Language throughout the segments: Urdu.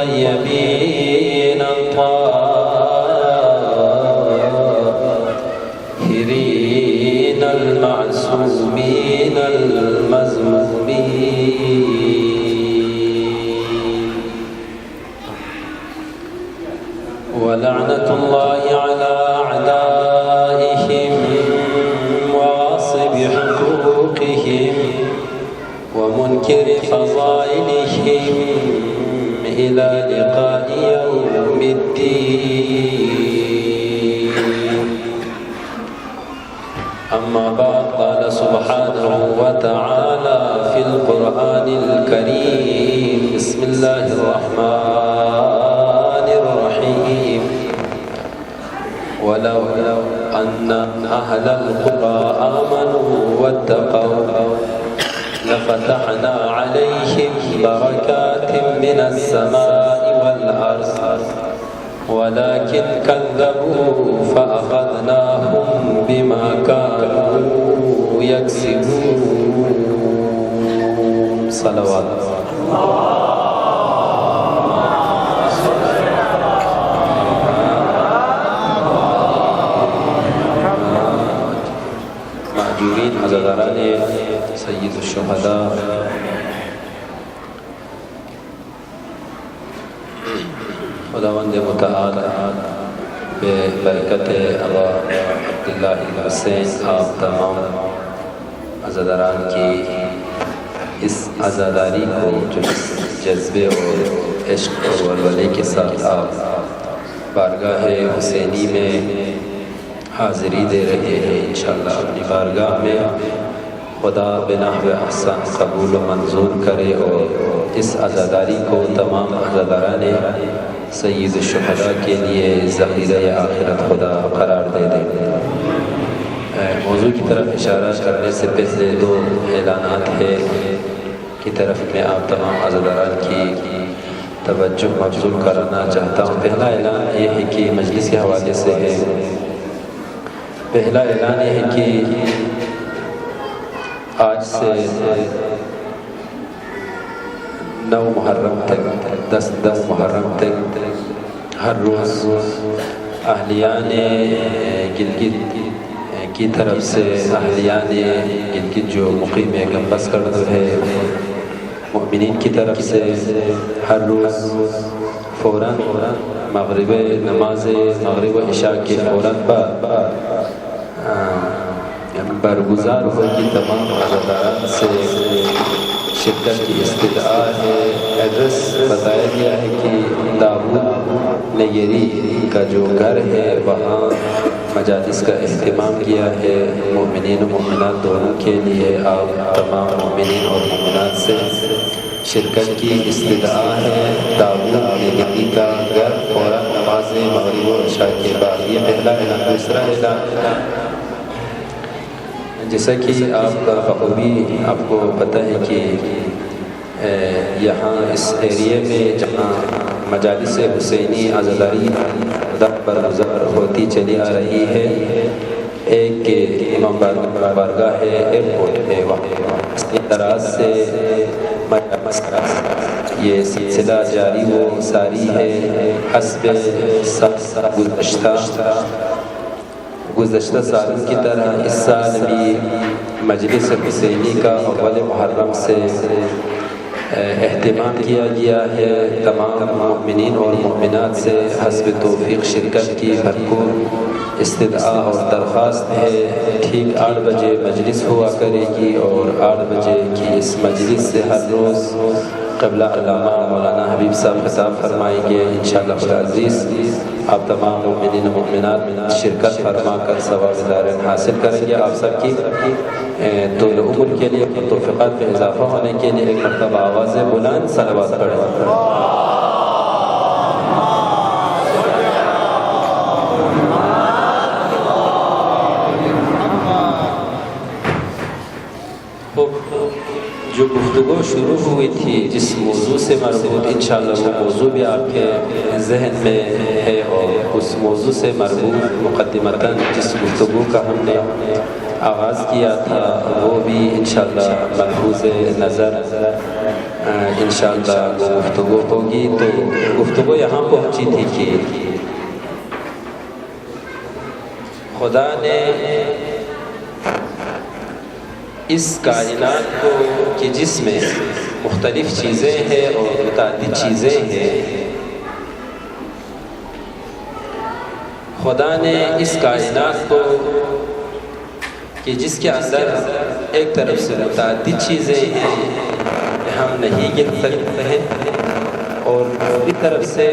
الطيبين الطاهرين المعصومين المظلومين ولعنة الله على أعدائهم وغاصب حقوقهم ومنكر فضائلهم إلى لقاء يوم الدين. أما بعد، قال سبحانه وتعالى في القرآن الكريم: بسم الله الرحمن الرحيم. ولو أن أهل القرى آمنوا واتقوا لفتحنا عليهم بركات من السماء والأرض ولكن كذبوا فأخذناهم بما كانوا يكسبون. صلوات مأجورین عزاداران سید الشهداء خداوند متعال به برکت آقا عبداللہ حسین آپ تمام عزاداران کی اس عزاداری کو جو جذبے اور عشق اور ولولے کے ساتھ آپ بارگاہ حسینی میں حاضری دے رہے ہیں، انشاءاللہ اپنی بارگاہ میں خدا بنحو احسن قبول و منظور کرے اور اس عزاداری کو تمام عزاداران سید الشہداء کے لیے ذخیرہ آخرت خدا قرار دے دے۔ موضوع کی طرف اشارہ کرنے سے پہلے دو اعلانات ہے کی طرف میں آپ تمام عزاداران کی توجہ مبذول کرانا چاہتا ہوں۔ پہلا اعلان یہ ہے کہ مجلس کے حوالے سے ہے۔ پہلا اعلان یہ ہے کہ آج سے 9 محرم تک 10 محرم تک ہر روز اہلیان گلگت کی طرف سے اہلیان گلگت جو مقیم گنبس کرد ہے مؤمنین کی طرف سے ہر روز فوراً مغرب نماز مغرب و عشاء کے فوراً بعد برگزار ہوگی۔ تمام عزاداران سے شرکت کی استدعا ہے۔ ایڈریس بتایا گیا ہے کہ داود نیری کا جو گھر ہے وہاں مجالس کا اہتمام کیا ہے مومنین و مومنات دونوں کے لیے۔ آپ تمام مومنین اور مومنات سے شرکت کی استدعا ہے۔ داود نیری کا گھر فوراً نماز مغرب و عشاء کے بعد۔ یہ پہلا اعلان۔ دوسرا اعلان جیسا کہ آپ کا بخوبی آپ کو پتہ ہے کہ یہاں اس ایریے میں جہاں مجالس حسینی عزاداری برگزار ہوتی چلی آ رہی ہے، ایک امام بارگاہ ہے، ایئرپورٹ ہے، وہاں اس اعتراض سے یہ سلسلہ جاری و ساری ہے۔ حسب گزشتہ سالوں کی طرح اس سال بھی مجلس حسینی کا اول محرم سے اہتمام کیا گیا ہے۔ تمام مؤمنین اور مؤمنات سے حسب توفیق شرکت کی بھرپور استدعا اور درخواست ہے۔ ٹھیک 8 بجے مجلس ہوا کرے گی اور 8 بجے کی اس مجلس سے ہر روز قبلہ علامہ مولانا حبیب صاحب خطاب فرمائیں گے انشاءاللہ العزیز۔ آپ تمام مومنین و مومنات شرکت فرما کر ثواب دارین حاصل کریں گے۔ آپ سب کی طول عمر کے لیے توفیقات میں اضافہ ہونے کے لیے ایک مرتبہ آواز بلند صلوات پڑھیں۔ جو گفتگو شروع ہوئی تھی جس موضوع سے مربوط، انشاءاللہ وہ موضوع بھی آپ کے ذہن میں ہے، اور اس موضوع سے مربوط مقدمتاً جس گفتگو کا ہم نے آغاز کیا تھا وہ بھی انشاءاللہ ملحوظ نظر انشاءاللہ وہ گفتگو ہوگی۔ تو گفتگو یہاں پہنچی تھی کہ خدا نے اس کائنات کو کہ جس میں مختلف چیزیں ہیں اور متعدد چیزیں ہیں، خدا نے اس کائنات کو کہ جس کے اندر ایک طرف سے متعدد چیزیں ہیں ہم نہیں گن سکتے ہیں، اور دوسری طرف سے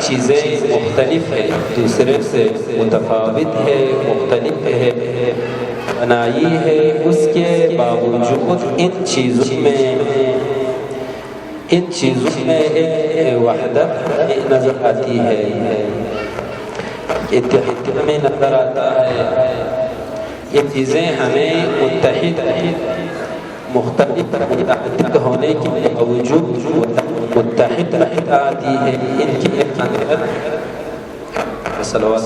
چیزیں مختلف ہیں، دوسرے سے متفاوت ہے، مختلف ہے، بنائی ہے، اس کے باوجود ان چیزوں میں ایک وحدت نظر آتی ہے، اتحاد میں نظر آتا ہے۔ یہ چیزیں ہمیں متحد ہونے کے باوجود متحد نظر آتی ہے۔ ان کی ایک اندر صلوات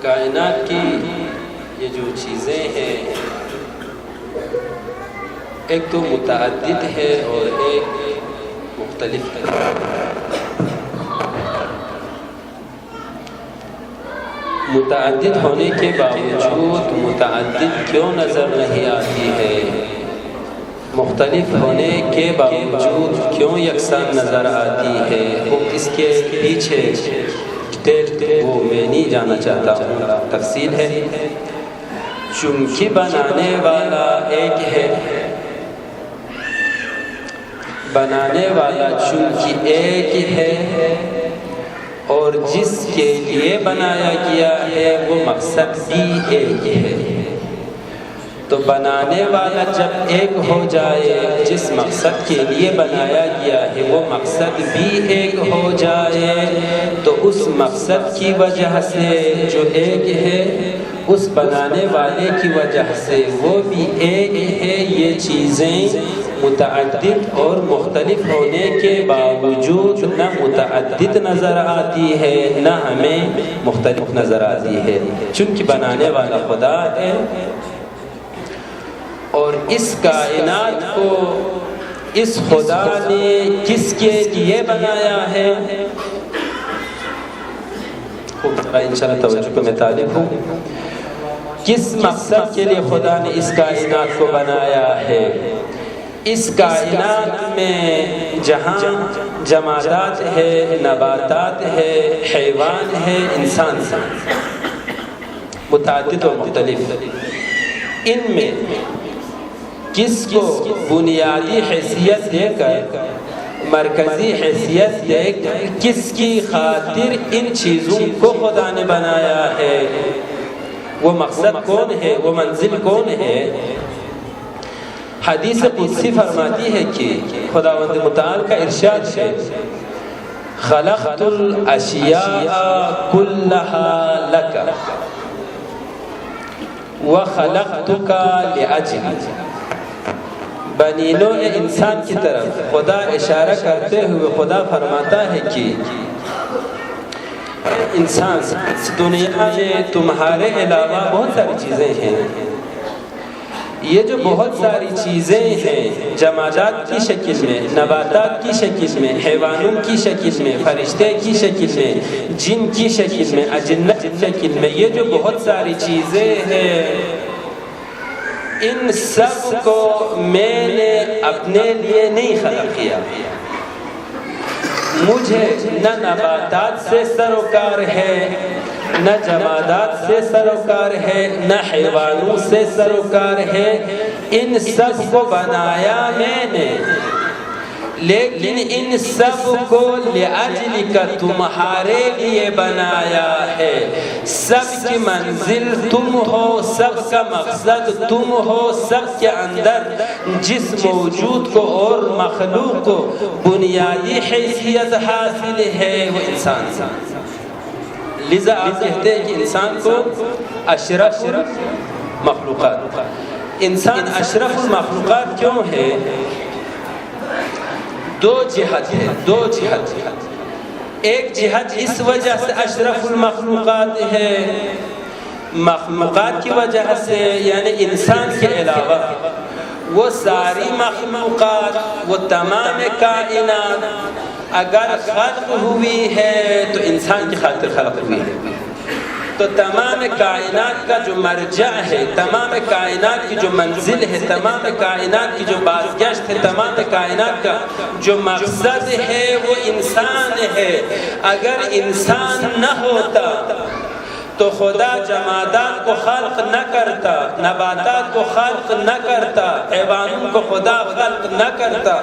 کائنات کی یہ جو چیزیں ہیں ایک تو متعدد ہے اور ایک مختلف ہے۔ متعدد ہونے کے باوجود متعدد کیوں نظر نہیں آتی ہے؟ مختلف ہونے کے باوجود کیوں یکساں نظر آتی ہے؟ وہ اس کے پیچھے وہ میں نہیں جانا چاہتا ہوں، تفصیل ہے۔ چونکہ بنانے والا ایک ہے، بنانے والا چونکہ ایک ہے، اور جس کے لیے بنایا گیا ہے وہ مقصد بھی ایک ہے۔ تو بنانے والا جب ایک ہو جائے، جس مقصد کے لیے بنایا گیا ہے وہ مقصد بھی ایک ہو جائے، تو اس مقصد کی وجہ سے جو ایک ہے، اس بنانے والے کی وجہ سے وہ بھی ایک ہے۔ یہ چیزیں متعدد اور مختلف ہونے کے باوجود نہ متعدد نظر آتی ہے نہ ہمیں مختلف نظر آتی ہے، چونکہ بنانے والا خدا ہے۔ اور اس کائنات کو اس خدا نے کس کے لیے بنایا ہے؟ انشاءاللہ توجہ کو میں طالب ہوں۔ کس مقصد کے لیے خدا نے اس کائنات کو بنایا ہے؟ اس کائنات میں جہاں جمادات ہے، نباتات ہے، حیوان ہے، انسان ہے، متعدد و مختلف، ان میں کس کو بنیادی حیثیت دے کر، مرکزی حیثیت دے کر، کس کی خاطر ان چیزوں کو خدا نے بنایا ہے؟ وہ مقصد کون ہے؟ وہ منزل کون ہے؟ حدیث قدسی فرماتی ہے کہ خداوند متعال کا ارشاد ہے، خلقت الاشیاء کلها لک وخلقتک لاجلک۔ بنی نوع انسان کی طرف خدا اشارہ کرتے ہوئے خدا فرماتا ہے کہ انسان، دنیا میں تمہارے علاوہ بہت ساری چیزیں ہیں، یہ جو بہت ساری چیزیں ہیں، جمادات کی شکل میں، نباتات کی شکل میں، حیوانوں کی شکل میں، فرشتے کی شکل میں، جن کی شکل میں، اجنت کی شکل میں، یہ جو بہت ساری چیزیں ہیں، ان سب کو میں نے اپنے لیے نہیں خلق کیا۔ مجھے نہ نباتات سے سروکار ہے، نہ جمادات سے سروکار ہے، نہ حیوانوں سے سروکار ہے، ان سب کو بنایا میں نے، لیکن ان سب کو لأجلک تمہارے لیے بنایا ہے۔ سب کی منزل تم ہو، سب کا مقصد تم ہو، سب کے اندر جس موجود کو اور مخلوق کو بنیادی حیثیت حاصل ہے وہ انسان، لذا آپ کہتے ہیں کہ انسان کو اشرف مخلوقات، انسان اشرف المخلوقات کیوں ہے؟ دو جہت ہے، دو جہت۔ ایک جہت اس وجہ سے اشرف المخلوقات ہے، مخلوقات کی وجہ سے، یعنی انسان کے علاوہ وہ ساری مخلوقات، وہ تمام کائنات اگر خلق ہوئی ہے تو انسان کی خاطر خلق ہوئی ہے۔ تو تمام کائنات کا جو مرجع ہے، تمام کائنات کی جو منزل ہے، تمام کائنات کی جو بازگشت ہے، تمام کائنات کا جو مقصد ہے وہ انسان ہے۔ اگر انسان نہ ہوتا تو خدا جمادات کو خلق نہ کرتا، نباتات کو خلق نہ کرتا، حیوانوں کو خدا خلق نہ کرتا۔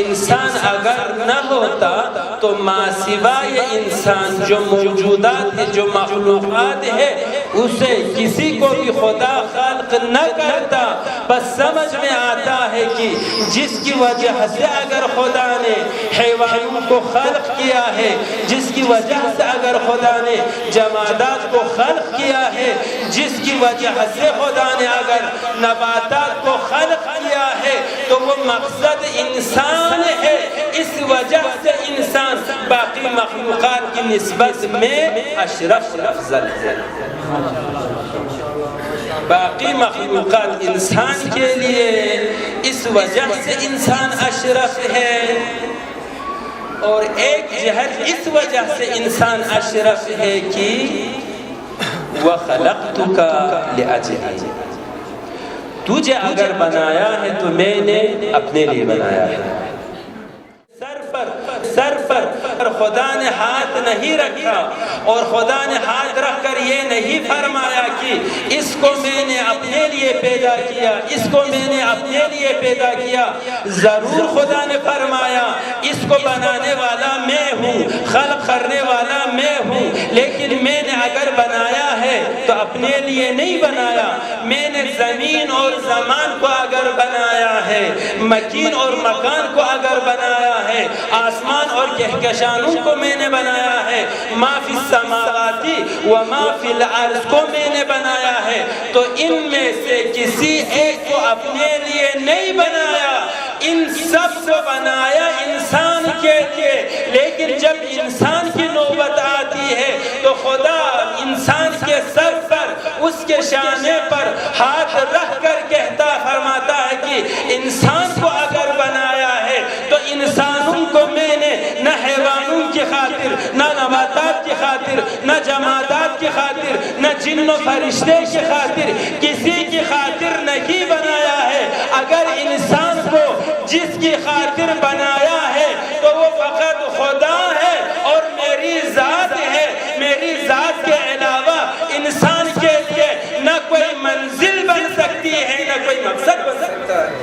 انسان اگر نہ ہوتا تو ما سوائے انسان جو موجودات ہے، جو مخلوقات ہے، اسے کسی کو بھی خدا خلق نہ کرتا۔ بس سمجھ میں آتا ہے کہ جس کی وجہ سے اگر خدا نے حیوانوں کو خلق کیا ہے، جس کی وجہ سے اگر خدا نے جمادات کو خلق کیا ہے، جس کی وجہ سے خدا نے اگر نباتات کو خلق کیا ہے، تو وہ مقصد انسان ہے۔ اس وجہ سے انسان باقی مخلوقات کی نسبت میں اشرف افضل ہے۔ باقی مخلوقات انسان کے لیے اس وجہ سے انسان اشرف ہے، اور ایک جہت اس وجہ سے انسان اشرف ہے کہ وَخَلَقْتُكَ لِأَجْلِي، تجھے اگر بنایا ہے تو میں نے اپنے لیے بنایا ہے۔ سر پر خدا نے ہاتھ نہیں رکھا، اور خدا نے ہاتھ رکھ کر یہ نہیں فرمایا کہ اس کو میں نے اپنے لیے پیدا کیا، اس کو میں نے اپنے لیے پیدا کیا۔ ضرور خدا نے فرمایا اس کو بنانے والا میں ہوں، خلق کرنے والا میں ہوں، لیکن میں نے اگر بنایا ہے تو اپنے لیے نہیں بنایا۔ میں نے زمین اور زمان کو اگر بنایا ہے، مکین اور مکان کو اگر بنایا ہے، آسمان اور کہکشانوں کو میں نے بنایا ہے، ما فی السماواتی و ما فی الارض کو میں نے بنایا ہے، تو ان میں سے کسی ایک کو اپنے لیے نہیں بنایا، ان سب کو بنایا انسان کے لیے۔ لیکن جب انسان کی نوبت آتی ہے تو خدا انسان کے سر پر، اس کے شانے پر ہاتھ رکھ کر کہتا فرماتا ہے کہ انسان کو اگر بنایا ہے تو انسانوں کو میں نے نہ حیوانوں کی خاطر، نہ نباتات کی خاطر، نہ جمادات کی خاطر، نہ جن و فرشتے کی خاطر، کسی کی خاطر نہیں بنایا ہے۔ اگر انسان کو جس کی خاطر بنایا ہے تو وہ فقط خدا ہے اور میری ذات ہے۔ میری ذات کے علاوہ انسان کے لیے نہ کوئی منزل بن سکتی ہے، نہ کوئی مقصد بن سکتا ہے۔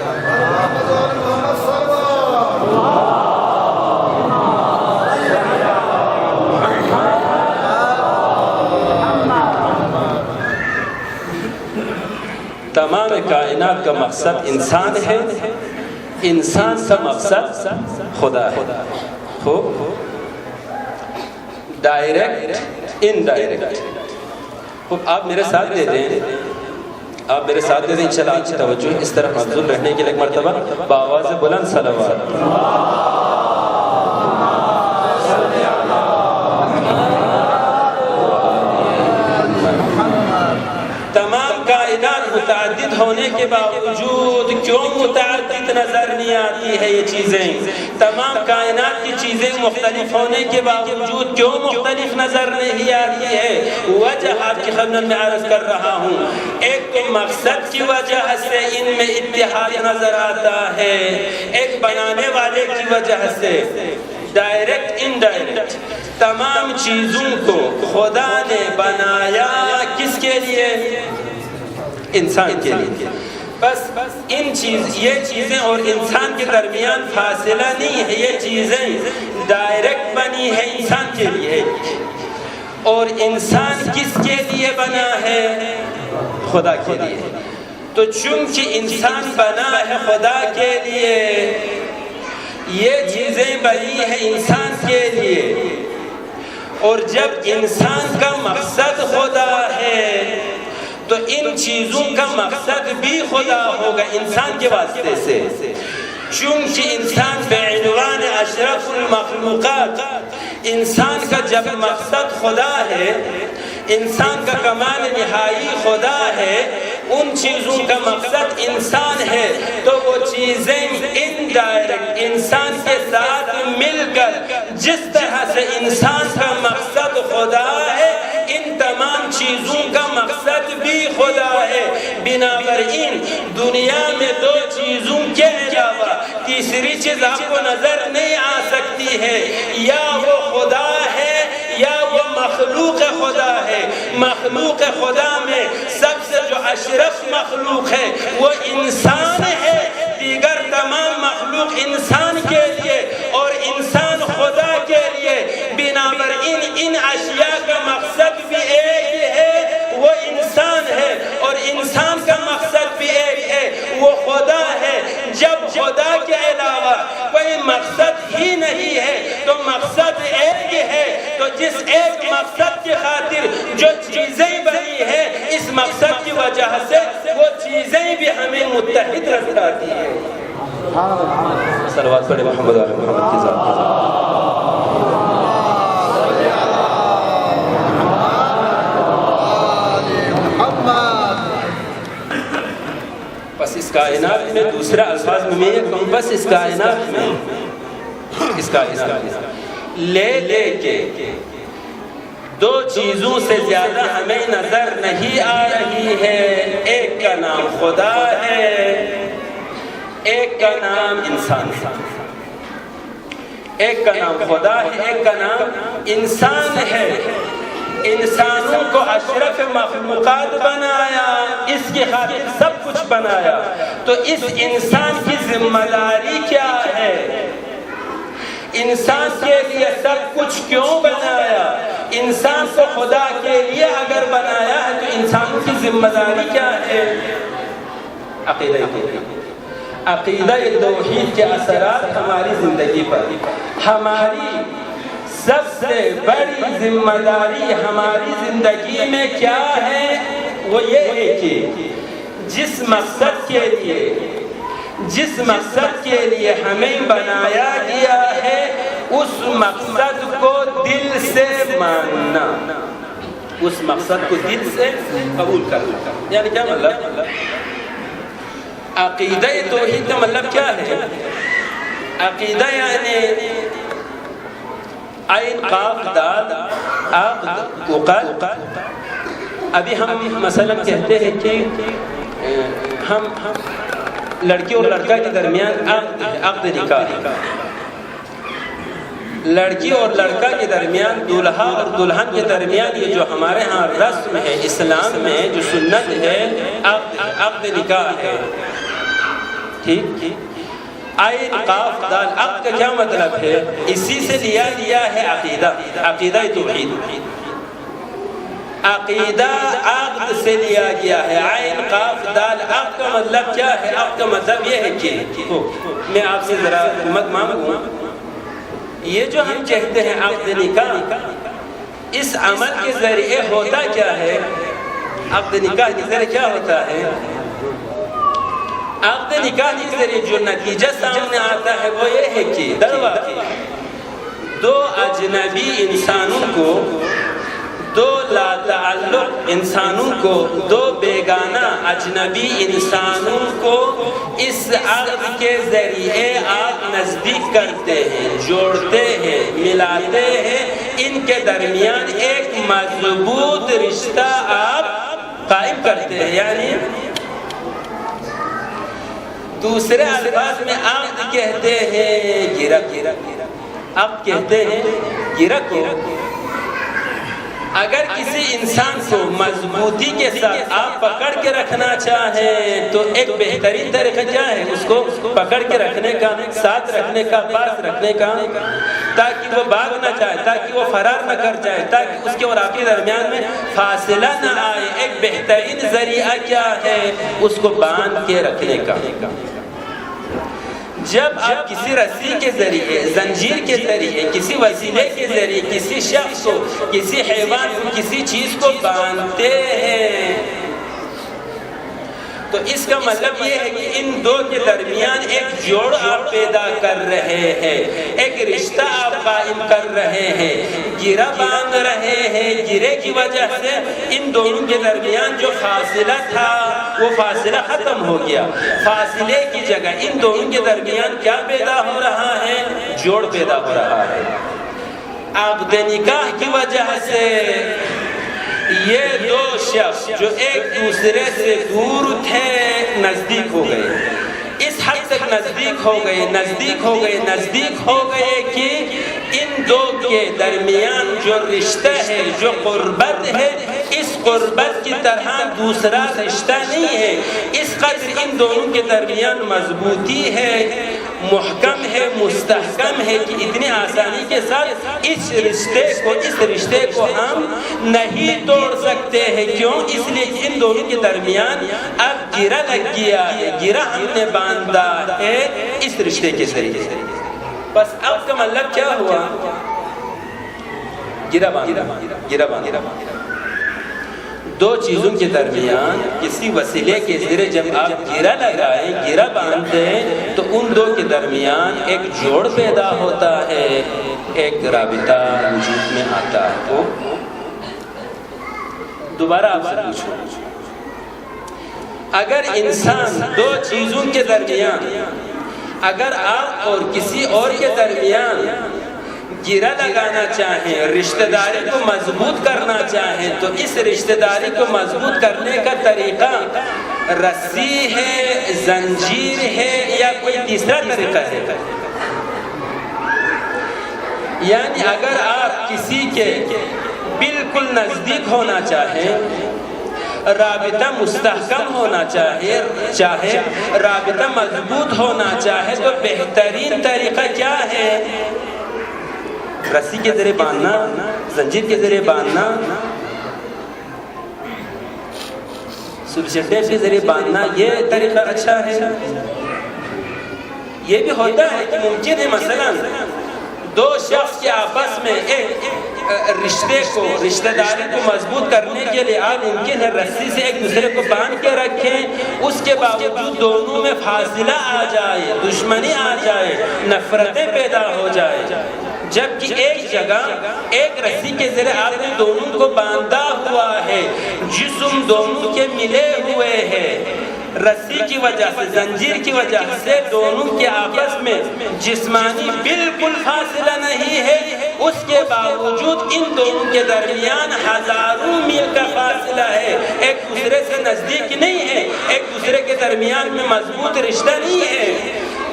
تمام کائنات کا مقصد انسان ہے، انسان کا مقصد خدا ہے۔ Direct indirect. آپ میرے ساتھ دے دیں، آپ میرے ساتھ دے دیں انشاءاللہ آپ کی توجہ اس طرف مبذول رہنے کے لیے ایک مرتبہ بآواز بلند صلوات۔ تمام کائنات متعدد ہونے کے باوجود کیوں متعدد نظر نہیں آتی ہے یہ چیزیں؟ تمام کائنات کی چیزیں مختلف ہونے کے باوجود کیوں مختلف نظر نہیں آتی ہے؟ وجہ آپ کی خدمت میں عرض کر رہا ہوں۔ ایک تو مقصد کی وجہ سے ان میں اتحاد نظر آتا ہے، ایک بنانے والے کی وجہ سے۔ ڈائریکٹ انڈائریکٹ تمام چیزوں کو خدا نے بنایا کس کے لیے؟ انسان کے لیے۔ بس یہ چیزیں اور انسان کے درمیان فاصلہ نہیں ہے، یہ چیزیں ڈائریکٹ بنی ہے انسان کے لیے۔ اور انسان کس کے لیے بنا ہے؟ خدا کے لیے۔ تو چونکہ انسان بنا ہے خدا کے لیے، یہ چیزیں بنی ہیں انسان کے لیے، اور جب انسان کا مقصد خدا ہے تو ان چیزوں کا مقصد بھی خدا ہوگا انسان کے واسطے سے، چونکہ انسان بعنوان اشرف المخلوقات، انسان کا جب مقصد خدا ہے، انسان کا کمال نہائی خدا ہے، ان چیزوں کا مقصد انسان ہے، تو وہ چیزیں انڈائریکٹ انسان کے ساتھ مل کر جس طرح سے انسان کا مقصد خدا ہے، ان تمام چیزوں کا مقصد بھی خدا ہے۔ بنابراین دنیا میں دو چیزوں کے علاوہ تیسری چیز آپ کو نظر نہیں آ سکتی ہے، یا وہ خدا ہے یا وہ مخلوق خدا ہے۔ مخلوق خدا میں سب سے جو اشرف مخلوق ہے وہ انسان ہے، دیگر تمام مخلوق انسان کے لیے اور انسان خدا کے لیے۔ بنابراین ان اشیاء کا مقصد بھی ایک ہے، وہ انسان ہے، اور انسان کا مقصد بھی ایک ہے، وہ خدا ہے۔ جب خدا کے علاوہ کوئی مقصد ہی نہیں ہے تو مقصد ایک ہے، تو جس ایک مقصد کی خاطر جو چیزیں بنی ہیں، اس مقصد کی وجہ سے وہ چیزیں بھی ہمیں متحد رکھتی ہیں۔ صلوات پڑھے محمد علی محمد کی ذات۔ بس اس کائنات میں دوسرا الفاظ میں یہ کہوں، بس اس کائنات میں لے لے کے دو چیزوں سے زیادہ ہمیں نظر نہیں آ رہی ہے۔ ایک کا نام خدا ہے، ایک کا نام انسان ہے۔ ایک کا نام خدا ہے، ایک کا نام انسان ہے۔ انسانوں کو اشرف مخلوقات بنایا، اس کی خاطر سب کچھ بنایا، تو اس انسان کی ذمہ داری کیا ہے؟ انسان کے لیے سب کچھ کیوں بنایا؟ انسان کو خدا کے لیے اگر بنایا ہے تو انسانوں کی ذمہ داری کیا ہے؟ عقیدہ توحید کے اثرات ہماری زندگی پر، ہماری سب سے بڑی ذمہ داری ہماری زندگی میں کیا ہے؟ وہ یہ ہے کہ جس مقصد کے لیے ہمیں بنایا گیا ہے، اس مقصد کو دل سے ماننا، اس مقصد کو دل سے قبول کرنا۔ یعنی کیا مطلب؟ عقیدہ توحید کا مطلب کیا ہے؟ عقیدہ یعنی عین قاف دال عقد وقل۔ ابھی ہم مثلا کہتے ہیں کہ ہم لڑکی اور لڑکا کے درمیان عقد نکاح ہے، لڑکی اور لڑکا کے درمیان، دولہا اور دلہن کے درمیان یہ جو ہمارے ہاں رسم ہے اسلام میں، جو سنت ہے، عقد نکاح ہے۔ ٹھیک، عین قاف دال عقد کا کیا مطلب ہے؟ اسی سے لیا ہے عقیدہ توحید۔ عقیدہ عقد سے لیا گیا ہے، عین قاف دال عقد کا مطلب کیا ہے؟ عقد کا مطلب یہ ہے کہ میں آپ سے ذرا مت مانگوں، یہ جو ہم کہتے ہیں عقد نکاح، اس عمل کے ذریعے ہوتا کیا ہے؟ عقد نکاح کے ذریعے کیا ہوتا ہے؟ عقد نکاح کے ذریعے جو نتیجہ سامنے آتا ہے وہ یہ ہے کہ دروازے دو اجنبی انسانوں کو، دو لا تعلق انسانوں کو، دو بیگانہ اجنبی انسانوں کو اس عقد کے ذریعے آپ نزدیک کرتے ہیں، جوڑتے ہیں، ملاتے ہیں، ان کے درمیان ایک مضبوط رشتہ آپ قائم کرتے ہیں۔ یعنی دوسرے الفاظ میں عقد کہتے ہیں گرہ، عقد کہتے ہیں گرہ کو۔ اگر کسی انسان کو مضبوطی کے ساتھ آپ پکڑ کے رکھنا چاہیں تو ایک بہترین طریقہ کیا ہے؟ اس کو پکڑ کے رکھنے کا، ساتھ رکھنے کا، پاس رکھنے کا، تاکہ وہ بھاگ نہ جائے، تاکہ وہ فرار نہ کر جائے، تاکہ اس کے اور آپ کے درمیان میں فاصلہ نہ آئے۔ ایک بہترین ذریعہ کیا ہے؟ اس کو باندھ کے رکھنے کا۔ جب آپ کسی رسی کے ذریعے، زنجیر کے ذریعے، کسی وسیلے کے ذریعے کسی شخص کو، کسی حیوان کو، کسی چیز کو باندھتے ہیں تو اس کا مطلب یہ ہے کہ ان دو کے درمیان ایک جوڑ آپ پیدا کر رہے ہیں، ایک رشتہ آپ قائم کر رہے ہیں، گرہ باندھ رہے ہیں۔ گرے کی وجہ سے ان دونوں کے درمیان جو فاصلہ تھا وہ فاصلہ ختم ہو گیا۔ فاصلے کی جگہ ان دونوں کے درمیان کیا پیدا ہو رہا ہے؟ جوڑ پیدا ہو رہا ہے۔ عقد نکاح کی وجہ سے یہ دو شخص جو ایک دوسرے سے دور تھے نزدیک ہو گئے، اس حد تک نزدیک ہو گئے کہ ان دو کے درمیان جو رشتہ ہے، جو قربت ہے، اس قربت کی طرح دوسرا رشتہ نہیں ہے۔ اس قدر ان دونوں کے درمیان مضبوطی ہے، محکم ہے، مستحکم ہے کہ اتنی آسانی کے ساتھ اس رشتے کو ہم نہیں توڑ سکتے ہیں۔ کیوں؟ اس لیے کہ ان دونوں کے درمیان اب گرہ لگ گیا ہے، گرہ ہم نے باندھا ہے اس رشتے کے ذریعے۔ بس اب کا مطلب کیا ہوا؟ گرہ باندھا۔ دو چیزوں کے درمیان کسی وسیلے کے ذریعے جب آپ گرہ لگائیں، گرہ باندھیں تو ان دو کے درمیان ایک جوڑ پیدا ہوتا ہے، ایک رابطہ وجود میں آتا ہے۔ تو دوبارہ آپ سے پوچھوں، اگر انسان دو چیزوں کے درمیان، اگر آپ اور کسی اور کے درمیان گرہ لگانا چاہیں، رشتہ داری کو مضبوط کرنا چاہیں تو اس رشتہ داری کو مضبوط کرنے کا طریقہ رسی ہے، زنجیر ہے یا کوئی تیسرا طریقہ ہے؟ یعنی اگر آپ کسی کے بالکل نزدیک ہونا چاہیں، رابطہ مستحکم ہونا چاہے رابطہ مضبوط ہونا چاہے تو بہترین طریقہ کیا ہے؟ رسی کے ذریعے باندھنا، زنجیر کے ذریعے باندھنا، سلسلے کے ذریعے باندھنا، یہ طریقہ اچھا ہے۔ یہ بھی ہوتا ہے کہ ممکن ہے مثلا دو شخص کے آپس میں ایک رشتہ داری کو مضبوط کرنے کے لیے آپ ممکن ہے رسی سے ایک دوسرے کو باندھ کے رکھیں، اس کے باوجود دونوں میں فاصلہ آ جائے، دشمنی آ جائے، نفرتیں پیدا ہو جائے، جبکہ ایک جگہ ایک رسی کے ذریعے آپ نے دونوں کو باندھا ہوا ہے، جسم دونوں کے ملے ہوئے ہیں، رسی کی وجہ سے، زنجیر کی وجہ سے دونوں کے آپس میں جسمانی بالکل فاصلہ نہیں ہے، اس کے باوجود ان دونوں کے درمیان ہزاروں میل کا فاصلہ ہے، ایک دوسرے سے نزدیک نہیں ہے، ایک دوسرے کے درمیان میں مضبوط رشتہ نہیں ہے۔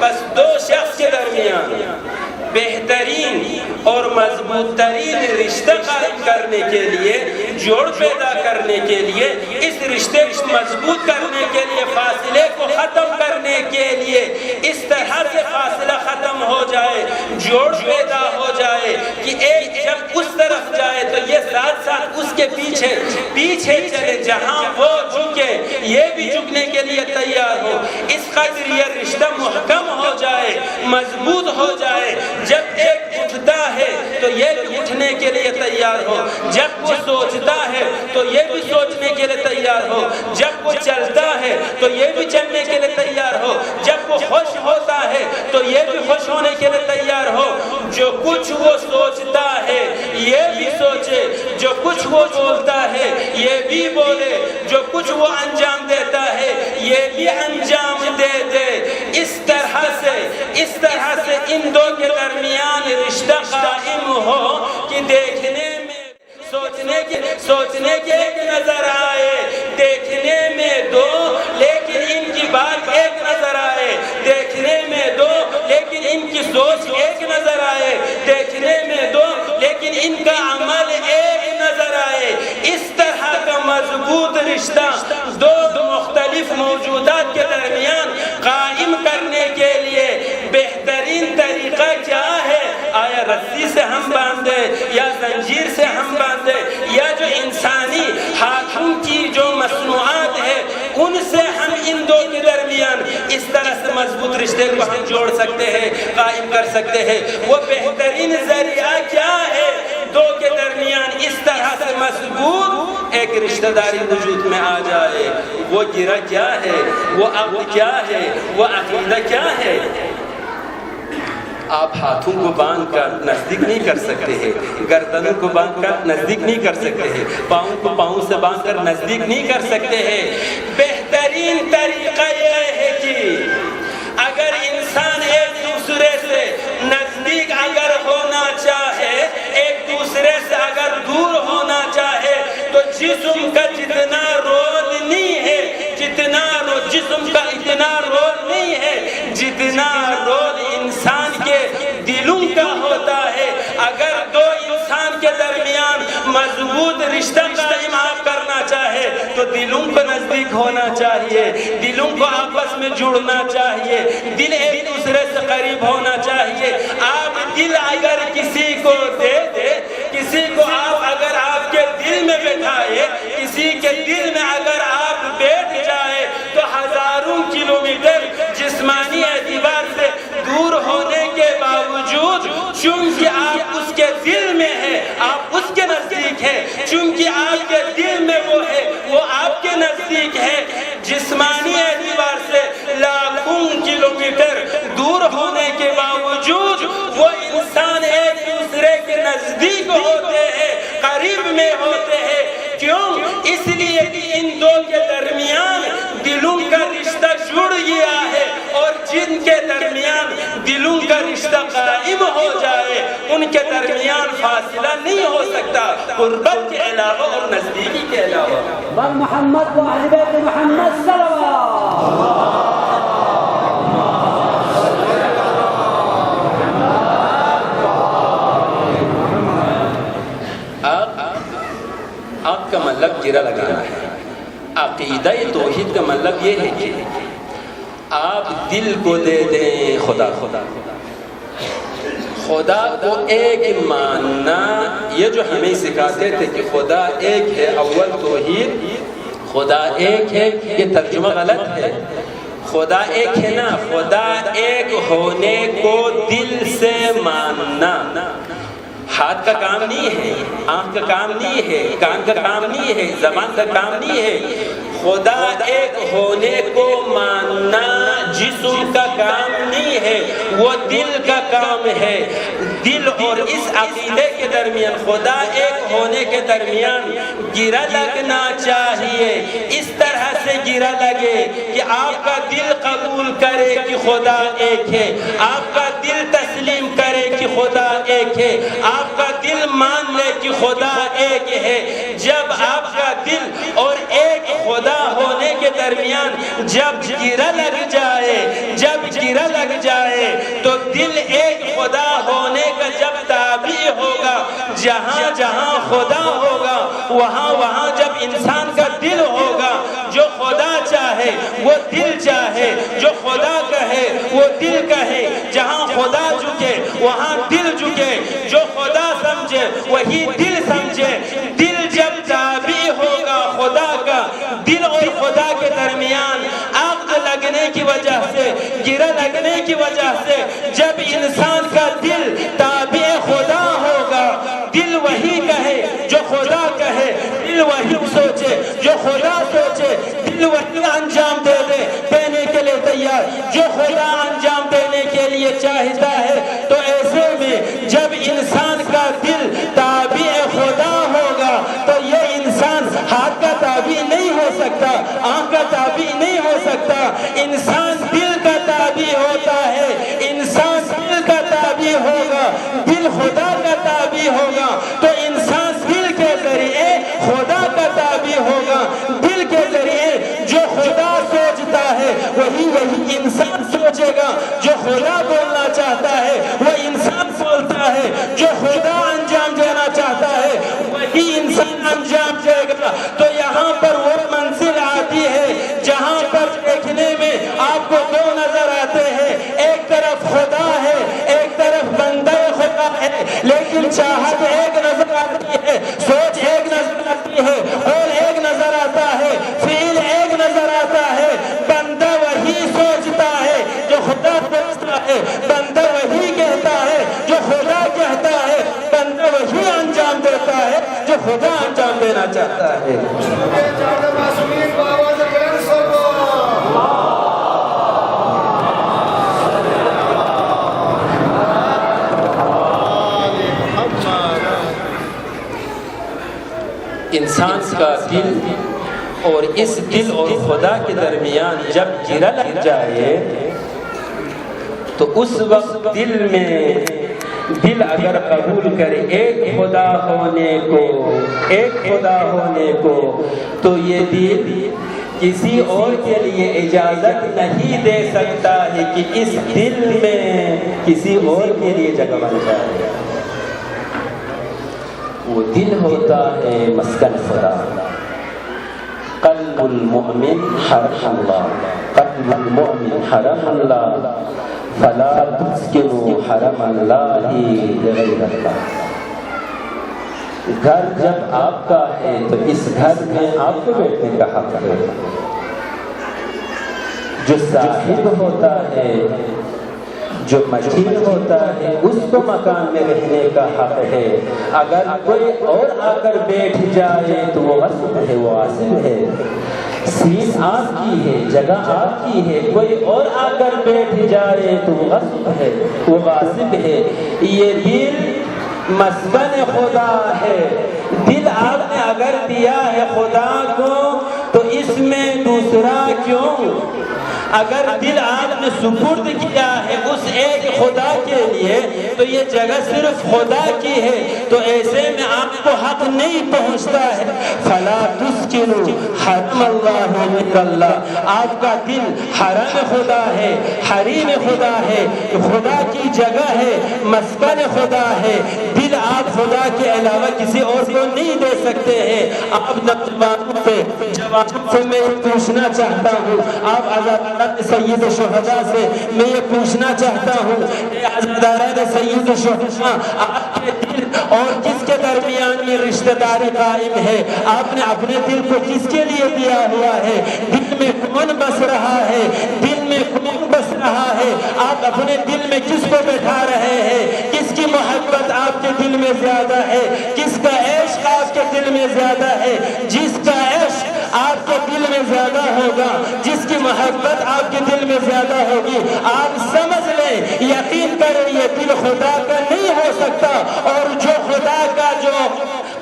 بس دو شخص کے درمیان بہترین اور مضبوط ترین رشتہ قائم کرنے کے لیے، جوڑ پیدا کرنے کے لیے، اس رشتے کو مضبوط کرنے کے لیے، فاصلے کو ختم کرنے کے لیے، اس طرح سے فاصلہ ختم ہو جائے، جوڑ پیدا ہو جائے کہ ایک جب اس طرف جائے تو یہ ساتھ ساتھ اس کے پیچھے چلے، جہاں وہ جھکے یہ بھی جھکنے کے لیے تیار ہو، اس قدر یہ رشتہ محکم ہو جائے، مضبوط ہو جائے۔ جب ایک اٹھتا ہے تو یہ بھی اٹھنے کے لیے تیار ہو، جب وہ سوچتا ہے تو یہ بھی سوچنے کے لیے تیار ہو، جب وہ چلتا ہے تو یہ بھی چلنے کے لیے تیار ہو، جب وہ خوش ہوتا ہے تو یہ بھی خوش ہونے کے لیے تیار ہو۔ جو کچھ وہ سوچتا ہے یہ بھی سوچے، جو کچھ وہ بولتا ہے یہ بھی بولے، جو کچھ وہ انجام دیتا ہے یہ بھی انجام دے دے۔ اس طرح سے ان دو کے درمیان رشتہ قائم ہو کہ دیکھنے میں سوچنے کے ایک نظر آئے، دیکھنے میں دو لیکن ان کی بات ایک نظر آئے، دیکھنے میں دو لیکن ان کی سوچ ایک نظر آئے، دیکھنے میں دو لیکن ان کا عمل ایک نظر آئے۔ اس طرح کا مضبوط رشتہ دو مختلف موجودات کے درمیان قائم کرنے کے لیے بہترین طریقہ کیا ہے؟ آیا رسی سے ہم باندھے یا زنجیر سے ہم باندھے یا جو انسانی ہاتھوں کی جو مصنوعات ہے ان سے ہم ان دو کے درمیان اس طرح سے مضبوط رشتے کو ہم جوڑ سکتے ہیں، قائم کر سکتے ہیں؟ وہ بہترین ذریعہ کیا ہے دو کے درمیان اس طرح سے مضبوط ایک رشتہ داری وجود میں آ جائے؟ وہ گرہ کیا ہے؟ وہ عقد کیا ہے؟ وہ عقیدہ کیا ہے؟ آپ ہاتھوں کو باندھ کر نزدیک نہیں کر سکتے ہیں، گردنوں کو باندھ کر نزدیک نہیں کر سکتے ہیں، پاؤں کو پاؤں سے باندھ کر نزدیک نہیں کر سکتے ہیں۔ بہترین طریقہ یہ ہے کہ اگر انسان ایک دوسرے سے نزدیک اگر ہونا چاہے، ایک دوسرے سے اگر دور ہونا چاہے، تو جسم کا جتنا رول نہیں ہے، جسم کا اتنا رول نہیں ہے جتنا رول انسان کے دلوں کا ہوتا ہے۔ اگر دو انسان کے درمیان مضبوط رشتہ قائم آپ کرنا چاہے تو دلوں کو نزدیک ہونا چاہیے، دلوں کو آپس میں جڑنا چاہیے، دل ایک دوسرے سے قریب ہونا چاہیے۔ آپ دل اگر کسی کو دے دے، کسی کو آپ اگر آپ کے دل میں بٹھائے، کسی کے دل میں اگر آپ بیٹھ جائے تو ہزاروں کلومیٹر جسمانی اعتبار سے دور ہونے کے باوجود چونکہ آپ اس کے دل میں ہے، آپ اس کے نزدیک ہے، چونکہ آپ کے دل میں وہ ہے، وہ آپ کے نزدیک ہے۔ جسمانی اعتبار سے لاکھوں کلومیٹر دور ہونے کے باوجود وہ انسان ایک دوسرے کے نزدیک ہوتے ہیں، قریب میں ہوتے ہیں۔ کیوں؟ اس لیے کہ ان دو کے درمیان دلوں کا رشتہ جڑ گیا ہے، اور جن کے درمیان دلوں کا رشتہ قائم ہو جائے ان کے درمیان فاصلہ نہیں ہو سکتا، قربت کے علاوہ اور نزدیکی کے علاوہ۔ بل محمد و اہل بیت محمد صلی اللہ۔ آپ کا مطلب گرہ لگانا ہے۔ عقیدہ توحید کا مطلب یہ ہے کہ آپ دل کو دے دیں خدا کو ایک ماننا۔ یہ جو ہمیں سکھاتے تھے کہ خدا ایک ہے، اول توحید، خدا ایک ہے، یہ ترجمہ غلط ہے۔ خدا ایک ہے نا، خدا ایک ہونے کو دل سے ماننا۔ ہاتھ کا کام نہیں ہے، آنکھ کا کام نہیں ہے، کان کا کام نہیں ہے، زبان کا کام نہیں ہے۔ خدا ایک ہونے کو ماننا جسم کا کام نہیں ہے، وہ دل کا کام ہے۔ دل اور اس عقیدے کے درمیان، خدا ایک ہونے کے درمیان گرہ لگنا چاہیے۔ اس طرح سے گرہ لگے کہ آپ کا دل قبول کرے کہ خدا ایک ہے، آپ کا دل تسلیم کرے کہ خدا ایک ہے، آپ کا دل مان لے کہ خدا ایک ہے۔ جب آپ کا دل اور ایک خدا ہونے کے درمیان جب گرہ لگ جائے تو دل ایک خدا ہونے کا جب تابع ہوگا، جہاں جہاں خدا ہوگا وہاں جب انسان کا دل ہوگا، جو خدا چاہے وہ دل چاہے، جو خدا کہے وہ دل کہے، جہاں خدا جھکے وہاں دل جھکے، جو خدا سمجھے وہی دل سمجھے۔ دل جب تابع ہوگا خدا کا، دل اور خدا کے درمیان عقد لگنے کی وجہ سے، گرہ لگنے کی وجہ سے، جب انسان کا دل تابع خدا ہوگا، دل وہی کہے جو خدا کہے، دل وہی سوچے جو خدا سوچے، دل وہی انجام دینے کے لیے تیار جو خدا انجام دینے کے لیے چاہتا ہے۔ تو ایسے میں جب انسان کا دل تابع خدا ہوگا تو یہ انسان ہاتھ کا تابع نہیں ہو سکتا، آنکھ کا تابع نہیں ہو سکتا۔ انسان دل کا تابع ہوتا ہے، انسان دل کا تابع ہوگا، دل خدا کا تابع ہوگا تو انسان دل کے ذریعے خدا کا تابع ہوگا۔ دل کے ذریعے جو خدا سوچتا ہے وہی انسان سوچے گا، جو خدا بولنا چاہتا ہے وہ انسان بولتا ہے، جو خدا انجام دینا چاہتا ہے وہی انسان انجام دے گا۔ تو یہاں پر وہ منزل آتی ہے جہاں پر دیکھنے میں آپ کو دو نظر آتے ہیں، ایک طرف خدا ہے، ایک طرف بندہ خدا ہے، لیکن چاہت ایک نظر آتی ہے، سوچ ایک نظر آتی ہے، قول ایک نظر آتا ہے، فعل ایک نظر آتا ہے۔ بندہ وہی سوچتا ہے جو جاتا ہے جو خدا انجام دینا چاہتا ہے۔ انسان کا دل اور اس دل اور خدا کے درمیان جب گرا لگ جائے تو اس وقت دل اگر قبول کرے ایک خدا ہونے کو تو یہ دل کسی اور کے لیے اجازت نہیں دے سکتا ہے کہ اس دل میں کسی اور کے لیے جگہ بن جائے۔ وہ دل ہوتا ہے مسکن خدا۔ قلب المؤمن حرم اللہ، قلب المؤمن حرم اللہ، فلا تسکنوا حرم اللہ بغیر اللہ۔ گھر جب آپ کا ہے تو اس گھر میں آپ کو بیٹھنے کا حق ہے۔ جو صاحب ہوتا ہے، جو مجید ہوتا ہے، اس کو مکان میں رہنے کا حق ہے۔ اگر کوئی اور آ کر بیٹھ جائے تو وہ غصب ہے، وہ عاصم ہے۔ سین آپ کی ہے، جگہ آپ کی ہے، کوئی اور آ کر بیٹھ جائے تو وہ غصب ہے، وہ غاصب ہے۔ یہ دل مسکن خدا ہے۔ دل آپ نے اگر دیا ہے خدا کو تو اس میں دوسرا کیوں؟ اگر دل آپ نے سپرد کیا ہے اس ایک خدا کے لیے تو یہ جگہ صرف خدا کی ہے، تو ایسے میں آپ کو حق نہیں پہنچتا ہے۔ فلا تسکنوا حرم اللہ غیر اللہ۔ آپ کا دل حرم خدا ہے، حریم خدا ہے، خدا کی جگہ ہے، مسکن خدا ہے۔ دل آپ خدا کے علاوہ کسی اور کو نہیں دے سکتے ہیں۔ آپ نوجوانوں سے جوانوں سے میں یہ پوچھنا چاہتا ہوں، آپ عزاداران سید شہداء سے میں یہ پوچھنا چاہتا ہوں، اے عزاداران سید شہداء، آپ کے دل اور کس کے درمیان یہ رشتہ داری قائم ہے؟ آپ نے اپنے دل کو کس کے لیے دیا ہوا ہے؟ دل میں کون بس رہا ہے؟ دل میں کون بس رہا ہے؟ آپ اپنے دل میں کس کو بیٹھا رہے ہیں؟ کس کی محبت آپ کے دل میں زیادہ ہے؟ کس کا عشق آپ کے دل میں زیادہ ہے؟ جس کا عشق آپ کے دل میں زیادہ ہوگا، جس کی محبت آپ کے دل میں زیادہ ہوگی، آپ سمجھ لیں، یقین کریں، یہ دل خدا کا نہیں ہو سکتا۔ اور جو خدا کا جو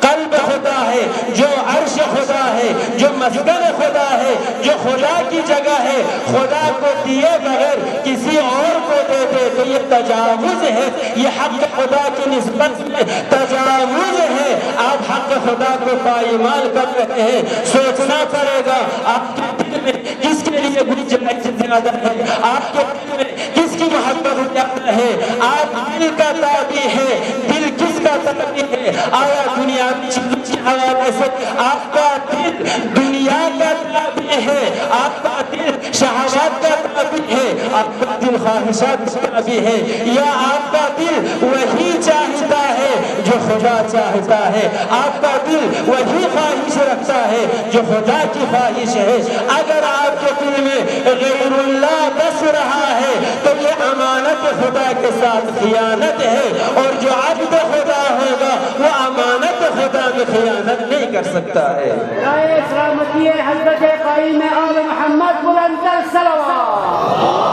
قلب خدا ہے، جو عرش خدا ہے، جو مسکن خدا ہے، جو خدا کی جگہ ہے، خدا کو دیے بغیر کسی اور کو دے دے تو یہ تجاوز ہے، یہ حق خدا کی نسبت میں تجاوز ہے۔ آپ حق خدا کو پائمال کر رہے ہیں۔ سوچنا پڑے گا آپ کے دل میں کس کے لیے گنجائش زیادہ ہے، آپ کے دل میں کس کی محبت زیادہ ہے۔ آپ دل کا تابع ہے، دل کس کا تابع ہے؟ آیا دنیاوی چیزوں کے حوالے سے آپ کا دل دنیا کا تابع ہے، آپ کا دل شہوات کا تابع ہے، آپ کا دل خواہشات کا تابع ہے، یا آپ کا دل وہی چاہتا ہے جو خدا چاہتا ہے؟ آپ کا دل وہی خواہش رکھتا ہے جو خدا کی خواہش ہے۔ اگر آپ کے دل میں غیر اللہ بس رہا ہے تو یہ امانت خدا کے ساتھ خیانت ہے، اور جو عبد خدا ہوگا وہ امانت خدا میں خیانت نہیں کر سکتا ہے۔ رائے سلامتی حضرت قائم آل محمد بلند الصلوات۔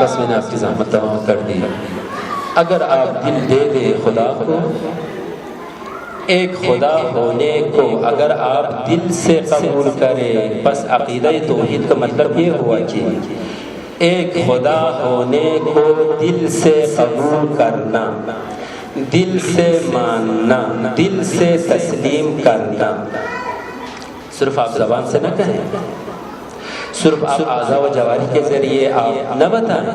بس میں نے آپ کی زحمت تمام کر دی۔ اگر آپ دل دے دے خدا کو، ایک خدا ہونے کو اگر آپ دل سے قبول کریں، بس عقیدہ توحید کا مطلب یہ ہوا کہ ایک خدا ہونے کو دل سے قبول کرنا، دل سے ماننا، دل سے تسلیم کرنا۔ صرف آپ زبان سے نہ کہیں، صرف آپ اعضاء و جوارح کے ذریعے آپ نہ بتائیں،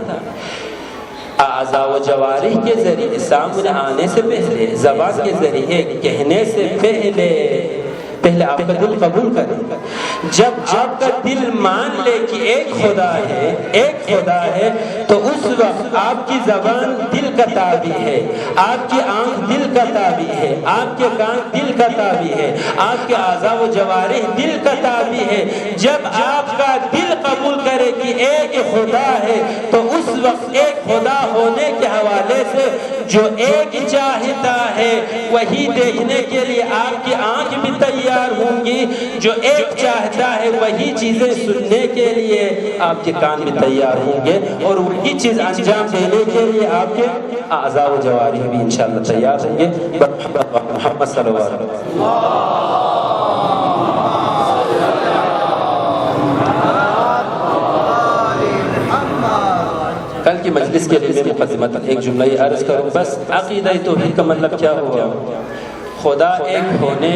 اعضاء و جوارح کے ذریعے سامنے آنے سے پہلے، زبان کے ذریعے کہنے سے پہلے آپ کا دل قبول کرے۔ جب آپ کا دل مان لے کہ ایک خدا ہے، ایک خدا ہے، تو اس وقت آپ کی زبان دل کا تابع ہے، آپ کی آنکھ دل کا کا تابع ہے، آپ کے کان دل کا تابع ہے، آپ کے اعضاء و جوارح دل کا تابع ہے۔ جب آپ کا دل قبول کرے کہ ایک خدا ہے تو اس وقت ایک خدا ہونے کے حوالے سے جو ایک چاہتا ہے وہی دیکھنے کے لیے آپ کی آنکھ بھی تیار ہوں گی، جو ایک چاہتا ہے وہی چیزیں سننے کے لیے آپ کے کان بھی تیار ہوں گے، اور وہی چیز انجام دینے کے لیے آپ کے اعضاء و جوارح بھی انشاءاللہ تیار ہوں گے۔ محمد صلی اللہ علیہ وسلم۔ کل کی مجلس کے لیے میں مقدمتاً ایک جملہ عرض کروں، بس عقیدہ توحید کا مطلب کیا ہوا؟ خدا ایک ہونے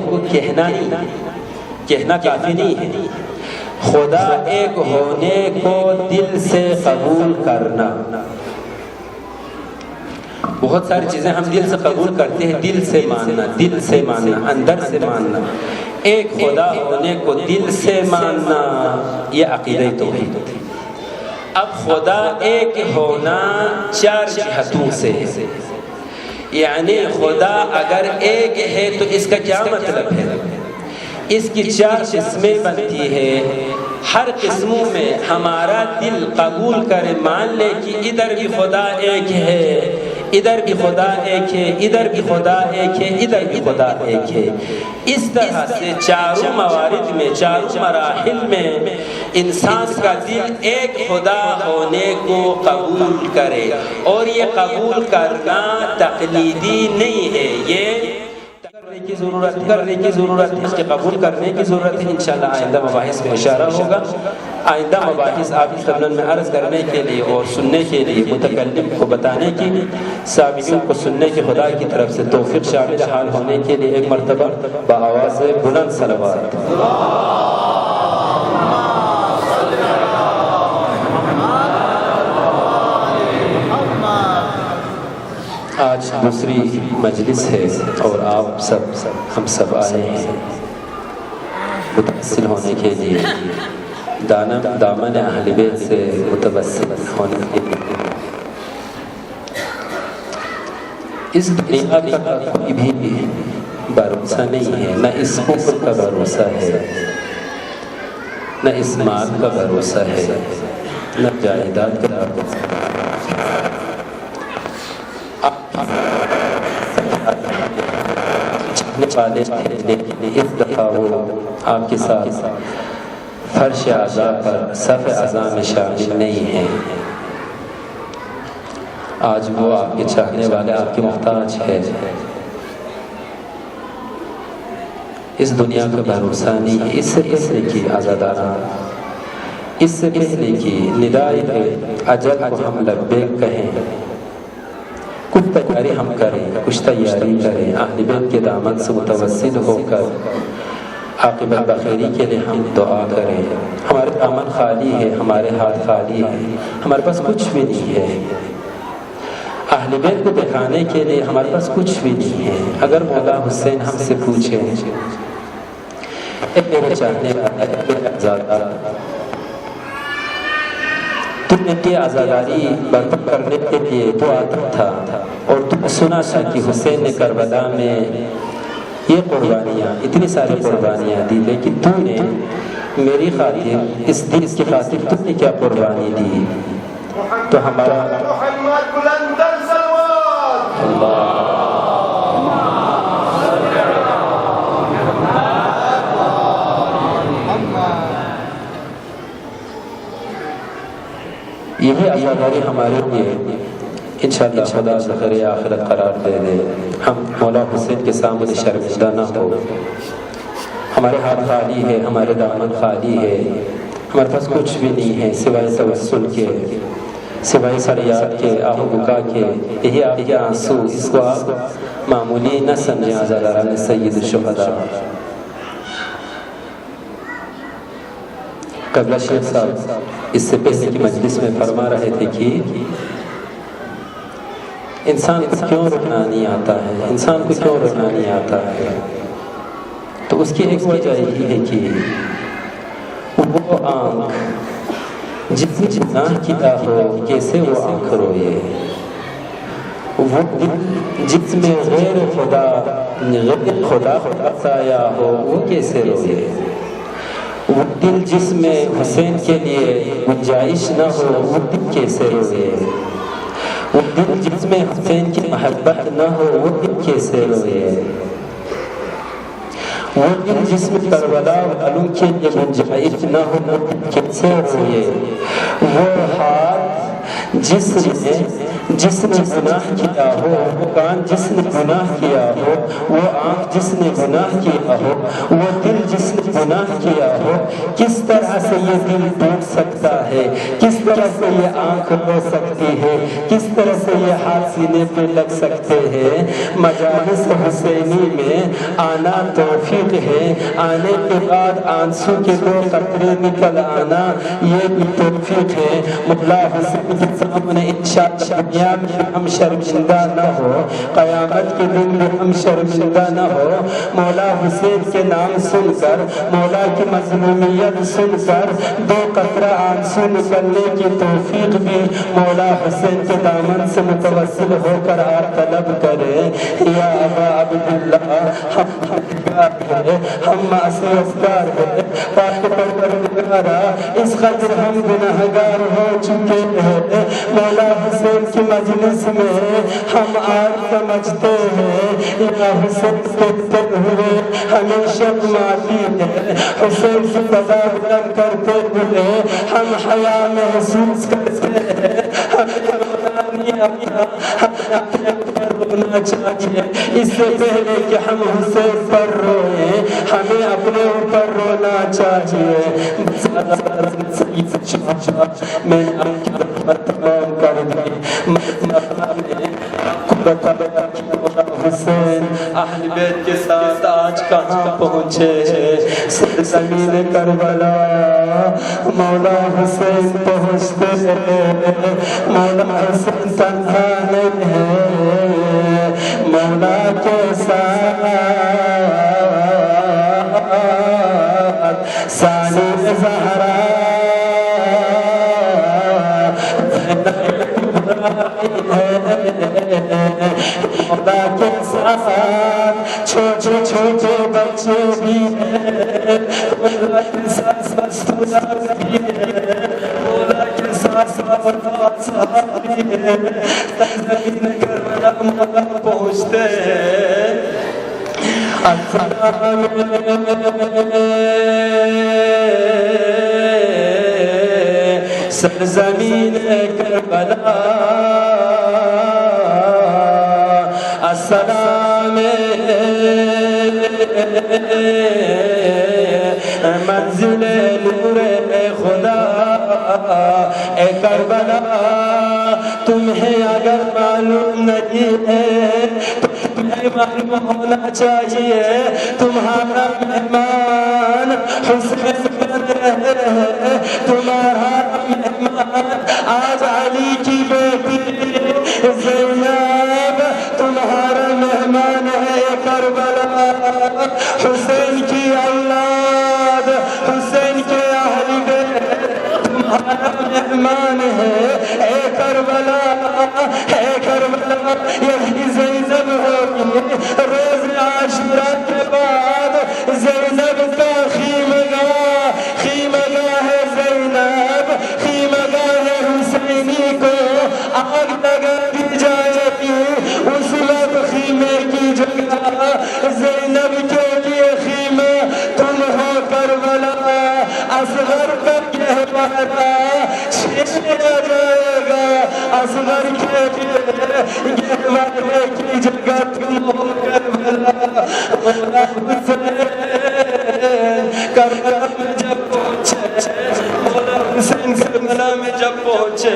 کو کہنا نہیں، کہنا کافی نہیں ہے، خدا ایک ہونے کو دل سے قبول کرنا۔ بہت ساری چیزیں ہم دل سے قبول کرتے ہیں، دل سے ماننا، اندر سے ماننا۔ ایک خدا ہونے کو دل سے ماننا یہ عقیدہ توحید ہے۔ اب خدا ایک ہونا چار جہتوں سے ہے، یعنی خدا اگر ایک ہے تو اس کا کیا مطلب ہے؟ اس کی چار قسمیں بنتی ہے، ہر قسموں میں ہمارا دل قبول کرے، مان لے کہ ادھر بھی خدا ایک ہے، ادھر بھی خدا ایک ہے، ادھر بھی خدا ایک ہے، ادھر بھی خدا ایک ہے۔ اس طرح سے چاروں موارد میں، چاروں مراحل میں انسان کا دل ایک خدا ہونے کو قبول کرے، اور یہ قبول کرنا تقلیدی نہیں ہے، یہ کرنے کی ضرورت ہے، اس کے قبول کرنے کی ضرورت ہے۔ انشاءاللہ آئندہ مباحث میں اشارہ ہوگا، آئندہ مباحث آپ کی خدمت میں عرض کرنے کے لیے اور سننے کے لیے، متکلم کو بتانے کی، سامعین کو سننے کی خدا کی طرف سے توفیق شامل حال ہونے کے لیے ایک مرتبہ بآواز بلند صلوات۔ آج دوسری مجلس ہے اور آپ سب ہم سب آئے ہیں متوسل ہونے کے لیے، دامن اہل بیت سے متوسل ہونے کے لیے۔ اس دنیا کا کوئی بھی بھروسہ نہیں ہے، نہ اس کفر کا بھروسہ ہے، نہ اس مال کا بھروسہ ہے، نہ جائیداد کا بھروسہ ہے۔ والے اس دفعہ وہ آپ کے ساتھ فرش اعضاء پر صف اعضاء میں شامل نہیں ہیں، آج وہ آپ کے چاہنے والے، آپ کے محتاج ہے۔ اس دنیا کا بھروسہ نہیں ہے، اس سے پہلے کی عزاداران، اس سے پہلے کی ندائے اجل کو ہم لبیک کہیں، کچھ تیاری ہم کریں، کچھ تیاری کریں، اہل بیت کے دامن سے متوسل ہو کر عاقبت بخیری کے لیے ہم دعا کریں۔ ہمارے دامن خالی ہے، ہمارے ہاتھ خالی ہے، ہمارے پاس کچھ بھی نہیں ہے، اہل بیت کو دکھانے کے لیے ہمارے پاس کچھ بھی نہیں ہے۔ اگر مولا حسین ہم سے پوچھیں، اے میرے چاہنے والے، اے میرے عزادار، تم نے یہ عزاداری برپا کرنے کے لیے تو آتا تھا، اور تم سنا تھا کہ حسین نے کربلا میں یہ قربانیاں، اتنی ساری قربانیاں دی، لیکن تم نے میری خاطر، اس دین کی خاطر تم نے کیا قربانی دی؟ تو ہمارا یہی عزاداری ہمارے لیے انشاءاللہ خدا ذخر آخرت قرار دے دے، ہم مولا حسین کے سامنے شرمندہ نہ ہو۔ ہمارے ہاتھ خالی ہے، ہمارے دامن خالی ہے، ہمارے پاس کچھ بھی نہیں ہے سوائے توسل کے، سوائے فریاد کے، آہ و بکا کے۔ یہی آپ کے آنسو، اس کو آپ معمولی نہ سمجھیں عزاداران سید الشہداء۔ قبلہ شیخ صاحب اس سے پہلے کی مجلس میں فرما رہے تھے کہ انسان کو کیوں رونا نہیں آتا ہے، انسان کو کیوں رونا نہیں آتا ہے، تو اس کی ایک وجہ یہی ہے کہ وہ آنکھ جس نے گناہ کیا ہو، کیسے وہ آنکھ روئے۔ وہ دل جس میں غیر خدا سایہ ہو وہ کیسے روئے؟ وہ دل جس میں حسین کے لیے گنجائش نہ ہو وہ دل کیسے روئے؟ وہ دل جس میں حسین کی محبت نہ ہو وہ دل کیسے روئے؟ وہ دل جس میں کربلا والوں کے لیے گنجائش نہ ہو وہ دل کیسے روئے؟ وہ ہاتھ جس نے گناہ کیا ہو، وہ کان جس نے گناہ کیا ہو، وہ آنکھ جس نے گناہ کیا ہو، وہ دل جس نے گناہ کیا ہو، کس طرح سے یہ دل ٹوٹ سکتا ہے؟ کس طرح سے یہ آنکھ رو سکتی ہے؟ کس طرح سے یہ ہاتھ سینے پہ لگ سکتے ہیں؟ مجالس حسینی میں آنا توفیق ہے، آنے کے بعد آنسو کے 2 قطرے نکل آنا یہ بھی توفیق ہے۔ مولا حسین کے سامنے انشاءاللہ دنیا میں ہم شرمندہ نہ ہو، قیامت کے دن میں ہم شرمندہ نہ ہو۔ مولا حسین کے نام سن کر، مولا کی مظلومیت سن کر 2 قطرہ آنسو نکلنے کی توفیق بھی مولا حسین کے دامن سے متوسل ہو کر آپ طلب کریں۔ یا ابا عبداللہ ہم گناہگار ہیں، ہم معصیتگار ہیں، پاک پروردگارا اس قدر ہم گناہگار ہو چکے ہیں، مولا حسین کی مجلس میں ہم آج سمجھتے ہیں یا حسین کہتے ہوئے ہمیشہ معافی ہے، حسین کی قضا بیان کرتے ہوئے ہم حیا محسوس کرتے ہیں، ہمیں اپنے پر رونا چاہیے۔ اس سے پہلے کہ ہم حسین پر روئیں ہمیں اپنے اوپر رونا چاہیے۔ میں نے آپ کی رحمت تمام کر دی، حسین اہل بیت کے ساتھ آج کہاں پہنچے ہیں؟ سرزمین کربلا مولا حسین پہنچتے ہیں، مولا حسین تنہا نہیں ہے، مولا کے ساتھ ثانی زہرا مولا کے ساتھ چھوٹے چھوٹے بچے بھی ہیں، مولا کے ساتھ مستورات بھی ہیں، مولا کے ساتھ صحابہ بھی ہیں۔ سرزمین کربلا مولا پہنچتے ہیں، السلام سرزمین کربلا، السلام منزل نور خدا، اے کربلا تمہیں اگر معلوم نہیں ہے تو تمہیں معلوم ہونا چاہیے، تمہارا مہمان حسین بن رہے ہیں، تمہارا مہمان آج علی کی بیٹی زینب تمہارا مہمان ہے کربلا، حسین کی اولاد، حسین کے اہل بیت تمہارا مہمان ہے، اے کربلا، اے کربلا یہی زینب ہوگی۔ روز عاشورہ کے بعد زینب کا خیمگاہ ہے زینب، خیمگاہ حسینی کو آگ لگا دی جائے گی، اس وقت خیمے کی جگہ زینب کے لیے خیمہ تم ہو کربلا، اصغر کا کہوانا چھیڑا جائے گا، اصغر کے لیے کہوانے کی جگہ تم ہو کربلا۔ مولا حسین کربلا میں جب پہنچے، مولا حسین کربلا میں جب پہنچے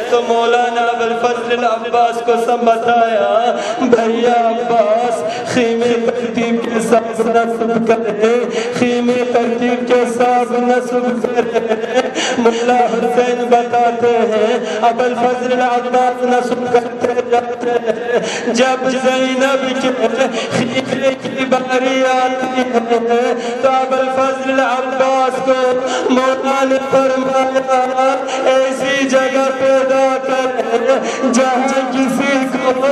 تو مولانا ابوالفضل العباس کو بتایا، بھیا عباس خیمے ترتیب کے ساتھ نصب کرے، خیمے ترتیب کے ساتھ نصب کرے۔ مولا حسین بتاتے ہیں ابوالفضل العباس نصب کرتے جاتے ہیں، جب زینب کے خیمے کی باری آتی ہے تو ابوالفضل العباس کو مولا نے فرمایا ایسی جگہ پیدا کر جہاں کسی کو